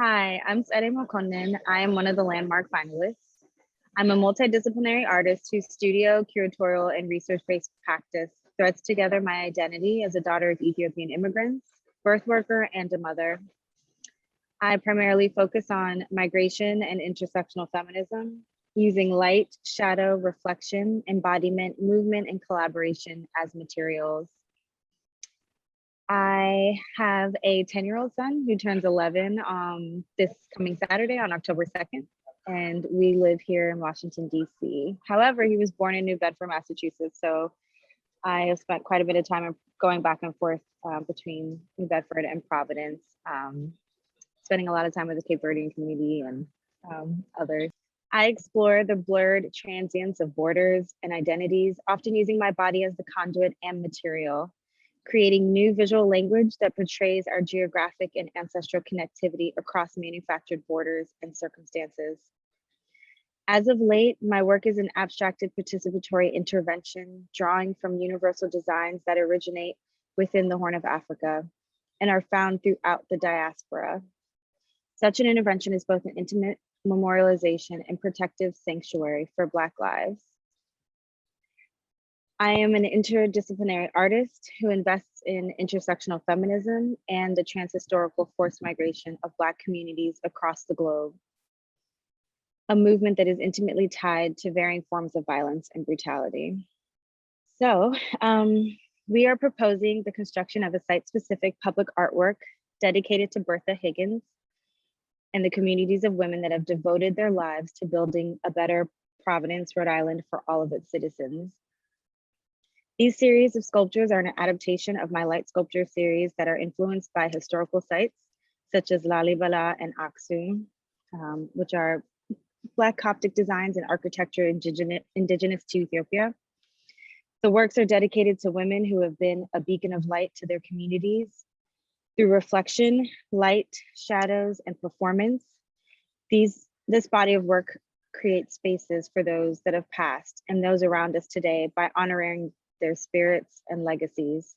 Hi, I'm TSEDAYE MAKONNEN. I am one of the landmark finalists. I'm a multidisciplinary artist whose studio, curatorial, and research-based practice threads together my identity as a daughter of Ethiopian immigrants, birth worker, and a mother. I primarily focus on migration and intersectional feminism, using light, shadow, reflection, embodiment, movement, and collaboration as materials. I have a 10-year-old son who turns 11 this coming Saturday on October 2nd, and we live here in Washington, D.C. However, he was born in New Bedford, Massachusetts, so I have spent quite a bit of time going back and forth between New Bedford and Providence, spending a lot of time with the Cape Verdean community and others. I explore the blurred transience of borders and identities, often using my body as the conduit and material, creating new visual language that portrays our geographic and ancestral connectivity across manufactured borders and circumstances. As of late, my work is an abstracted participatory intervention, drawing from universal designs that originate within the Horn of Africa and are found throughout the diaspora. Such an intervention is both an intimate memorialization and protective sanctuary for Black lives. I am an interdisciplinary artist who invests in intersectional feminism and the transhistorical forced migration of Black communities across the globe, a movement that is intimately tied to varying forms of violence and brutality. So we are proposing the construction of a site-specific public artwork dedicated to Bertha Higgins and the communities of women that have devoted their lives to building a better Providence, Rhode Island for all of its citizens. These series of sculptures are an adaptation of my light sculpture series that are influenced by historical sites such as Lalibela and Aksum, which are Black Coptic designs and architecture indigenous to Ethiopia. The works are dedicated to women who have been a beacon of light to their communities. Through reflection, light, shadows, and performance, this body of work creates spaces for those that have passed and those around us today by honoring their spirits and legacies.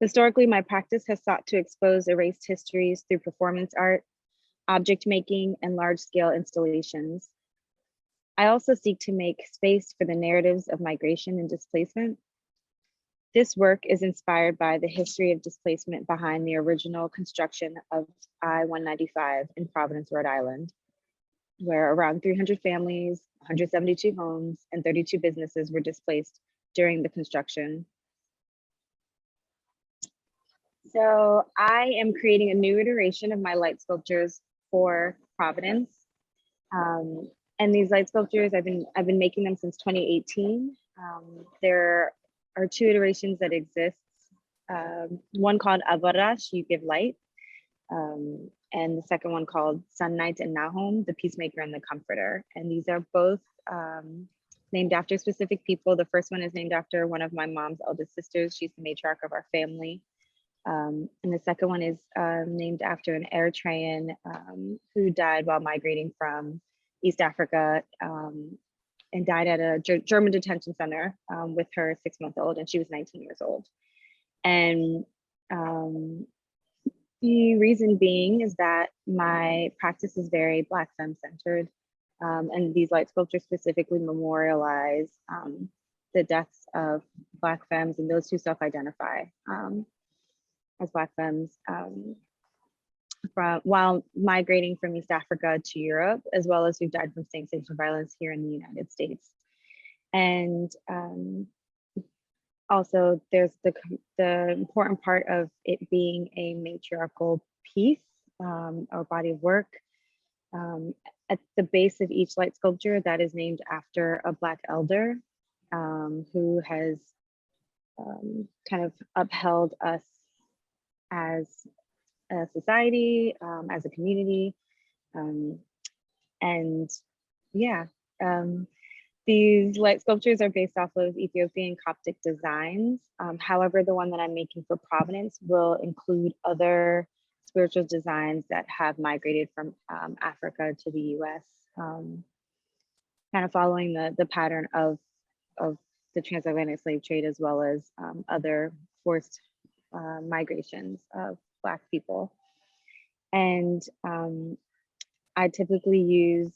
Historically, my practice has sought to expose erased histories through performance art, object making, and large-scale installations. I also seek to make space for the narratives of migration and displacement. This work is inspired by the history of displacement behind the original construction of I-195 in Providence, Rhode Island, where around 300 families, 172 homes, and 32 businesses were displaced during the construction. So I am creating a new iteration of my light sculptures for Providence. And these light sculptures, I've been making them since 2018. There are two iterations that exist. One called Avarash, you give light, and the second one called Sun, Night, and Nahum, the peacemaker and the comforter. And these are both named after specific people. The first one is named after one of my mom's eldest sisters. She's the matriarch of our family. And the second one is named after an Eritrean who died while migrating from East Africa and died at a German detention center with her 6-month-old, and she was 19 years old. And the reason being is that my practice is very Black femme centered, and these light sculptures specifically memorialize the deaths of Black femmes and those who self-identify as Black femmes while migrating from East Africa to Europe, as well as who died from state-sanctioned violence here in the United States. And also there's the important part of it being a matriarchal piece or body of work. At the base of each light sculpture that is named after a Black elder who has kind of upheld us as a society, as a community. And yeah, these light sculptures are based off of Ethiopian Coptic designs. However, the one that I'm making for Providence will include other spiritual designs that have migrated from Africa to the US, kind of following the pattern of the transatlantic slave trade, as well as other forced migrations of Black people. And I typically use,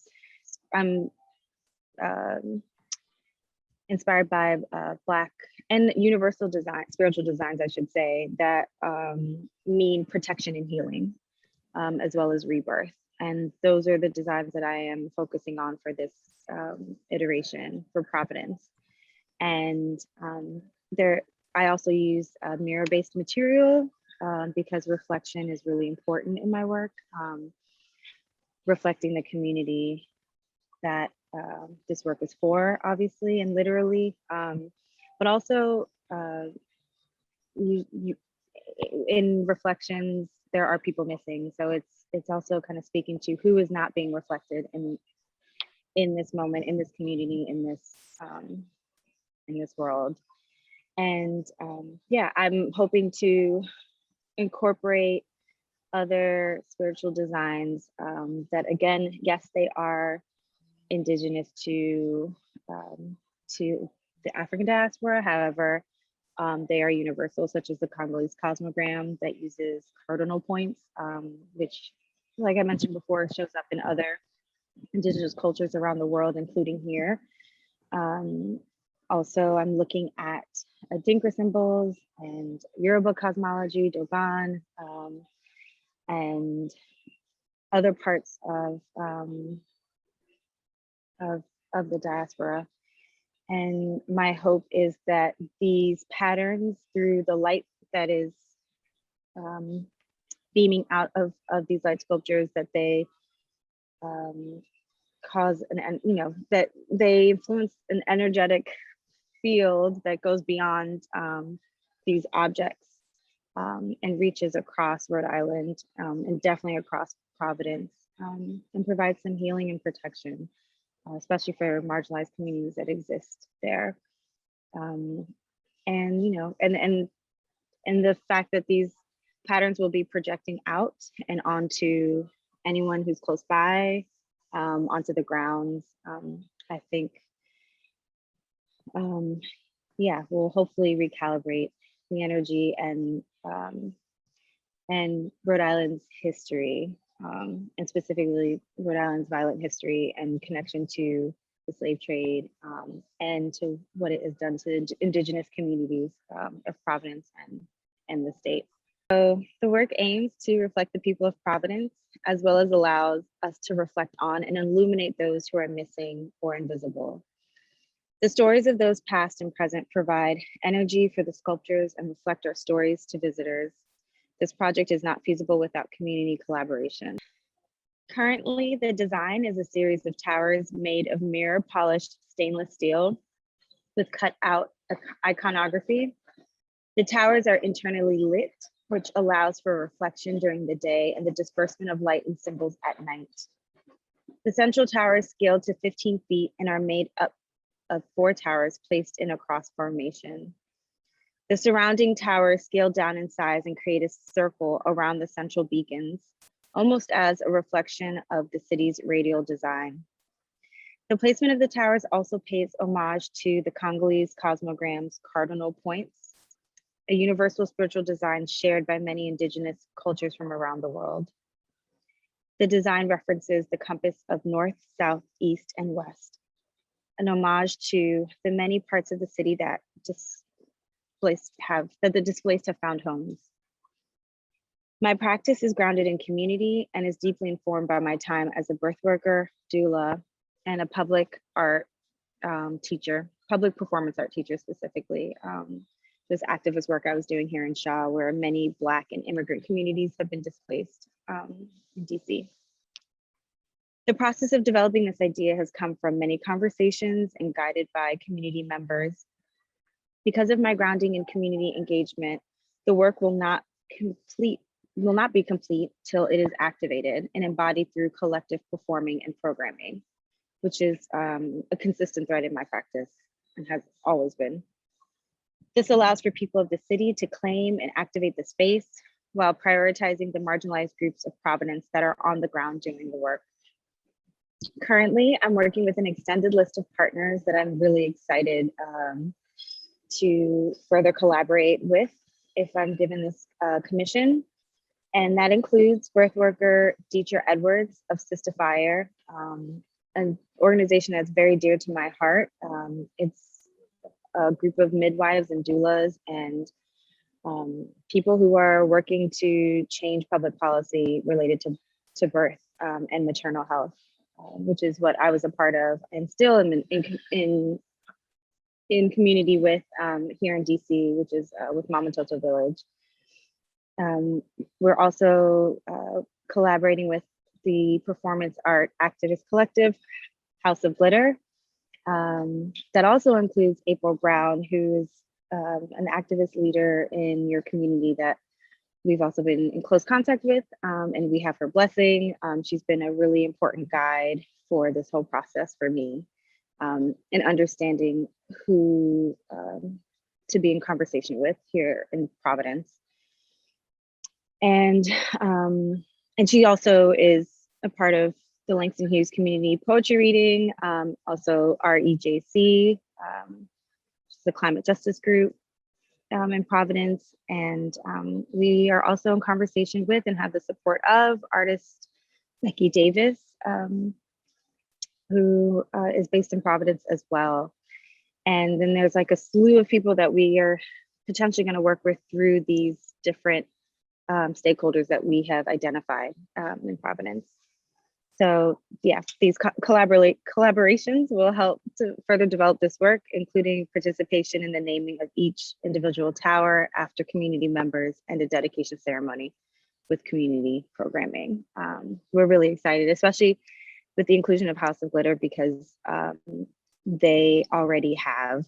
I'm inspired by Black and universal design, spiritual designs, I should say, that mean protection and healing, as well as rebirth. And those are the designs that I am focusing on for this iteration for Providence. And I also use mirror-based material because reflection is really important in my work, reflecting the community that this work is for, obviously and literally, but also in reflections, there are people missing. So it's also kind of speaking to who is not being reflected in this moment, in this community, in this world. And yeah, I'm hoping to incorporate other spiritual designs that, again, yes, they are indigenous to the African diaspora. However, they are universal, such as the Congolese cosmogram that uses cardinal points, which, like I mentioned before, shows up in other indigenous cultures around the world, including here. Also, I'm looking at Dinka symbols and Yoruba cosmology, Dogon, and other parts of the diaspora. And my hope is that these patterns, through the light that is beaming out of these light sculptures, that they cause that they influence an energetic field that goes beyond these objects and reaches across Rhode Island and definitely across Providence, and provides some healing and protection, especially for marginalized communities that exist there. And and the fact that these patterns will be projecting out and onto anyone who's close by, onto the grounds, I think, yeah, will hopefully recalibrate the energy and Rhode Island's history, and specifically Rhode Island's violent history and connection to the slave trade, and to what it has done to indigenous communities of Providence and the state. So the work aims to reflect the people of Providence, as well as allows us to reflect on and illuminate those who are missing or invisible. The stories of those past and present provide energy for the sculptures and reflect our stories to visitors. This project is not feasible without community collaboration. Currently, the design is a series of towers made of mirror polished stainless steel with cut out iconography. The towers are internally lit, which allows for reflection during the day and the disbursement of light and symbols at night. The central tower is scaled to 15 feet and are made up of 4 towers placed in a cross formation. The surrounding towers scale down in size and create a circle around the central beacons, almost as a reflection of the city's radial design. The placement of the towers also pays homage to the Congolese cosmogram's cardinal points, a universal spiritual design shared by many indigenous cultures from around the world. The design references the compass of north, south, east, and west, an homage to the many parts of the city that the displaced have found homes. My practice is grounded in community and is deeply informed by my time as a birth worker, doula, and a public art teacher, public performance art teacher specifically. This activist work I was doing here in Shaw, where many Black and immigrant communities have been displaced in DC. The process of developing this idea has come from many conversations and guided by community members. Because of my grounding in community engagement, the work will not be complete till it is activated and embodied through collective performing and programming, which is a consistent thread in my practice and has always been. This allows for people of the city to claim and activate the space while prioritizing the marginalized groups of Providence that are on the ground doing the work. Currently, I'm working with an extended list of partners that I'm really excited to further collaborate with if I'm given this commission. And that includes birth worker Dieter Edwards of Sister Fire, an organization that's very dear to my heart. It's a group of midwives and doulas and people who are working to change public policy related to birth and maternal health, which is what I was a part of and still am in community with here in DC, which is with Mama Toto Village. We're also collaborating with the performance art activist collective, House of Glitter. That also includes April Brown, who is an activist leader in your community that we've also been in close contact with, and we have her blessing. She's been a really important guide for this whole process for me, and understanding who to be in conversation with here in Providence. And she also is a part of the Langston Hughes Community Poetry Reading, also REJC, the Climate Justice Group in Providence. And we are also in conversation with and have the support of artist Becky Davis, who is based in Providence as well. And then there's like a slew of people that we are potentially going to work with through these different stakeholders that we have identified in Providence. So yeah, these collaborations will help to further develop this work, including participation in the naming of each individual tower after community members and a dedication ceremony with community programming. We're really excited, especially with the inclusion of House of Glitter, because they already have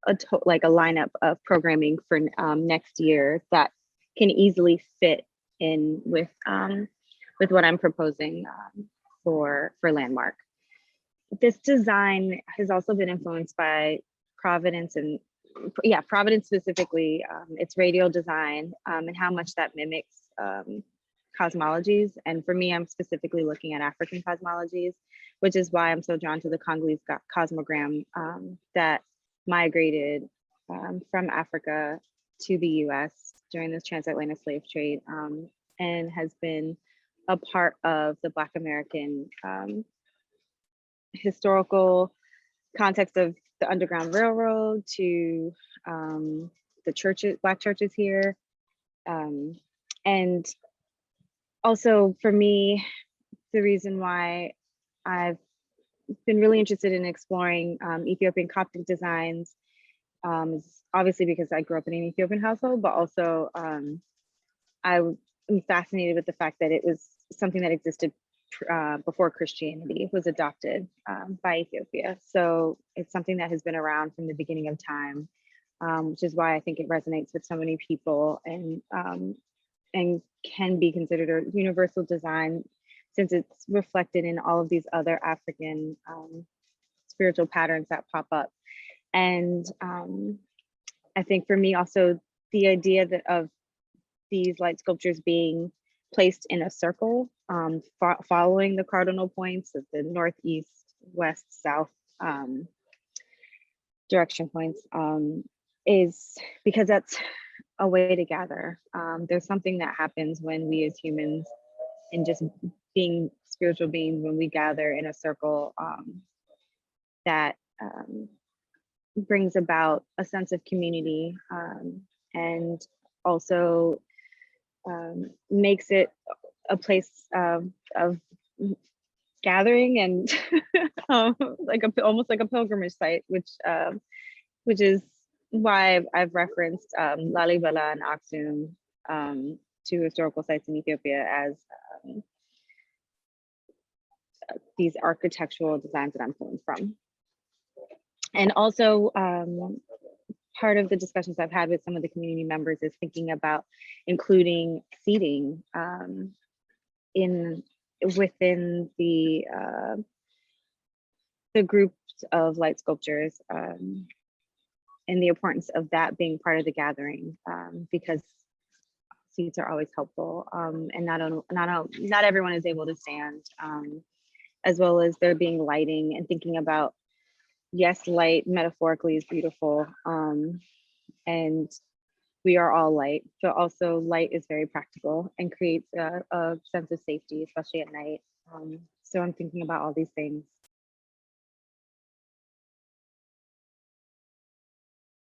a lineup of programming for next year that can easily fit in with what I'm proposing for Landmark. This design has also been influenced by Providence and Providence specifically, its radial design and how much that mimics cosmologies. And for me, I'm specifically looking at African cosmologies, which is why I'm so drawn to the Congolese cosmogram that migrated from Africa to the US during this transatlantic slave trade, and has been a part of the Black American historical context of the Underground Railroad to the churches, Black churches here. And also for me, the reason why I've been really interested in exploring Ethiopian Coptic designs is obviously because I grew up in an Ethiopian household, but also I am fascinated with the fact that it was something that existed before Christianity was adopted by Ethiopia. So it's something that has been around from the beginning of time, which is why I think it resonates with so many people and can be considered a universal design, since it's reflected in all of these other African spiritual patterns that pop up. And I think for me also, the idea of these light sculptures being placed in a circle, following the cardinal points of the northeast, west, south direction points, is because that's a way to gather. There's something that happens when we as humans, and just being spiritual beings, when we gather in a circle, that brings about a sense of community, and also makes it a place of gathering and almost like a pilgrimage site, which is why I've referenced Lalibela and Aksum, two historical sites in Ethiopia, as these architectural designs that I'm pulling from. And also, part of the discussions I've had with some of the community members is thinking about including seating within the groups of light sculptures, and the importance of that being part of the gathering, because seats are always helpful, and not everyone is able to stand, as well as there being lighting and thinking about, yes, light metaphorically is beautiful, and we are all light, but also light is very practical and creates a sense of safety, especially at night. So I'm thinking about all these things.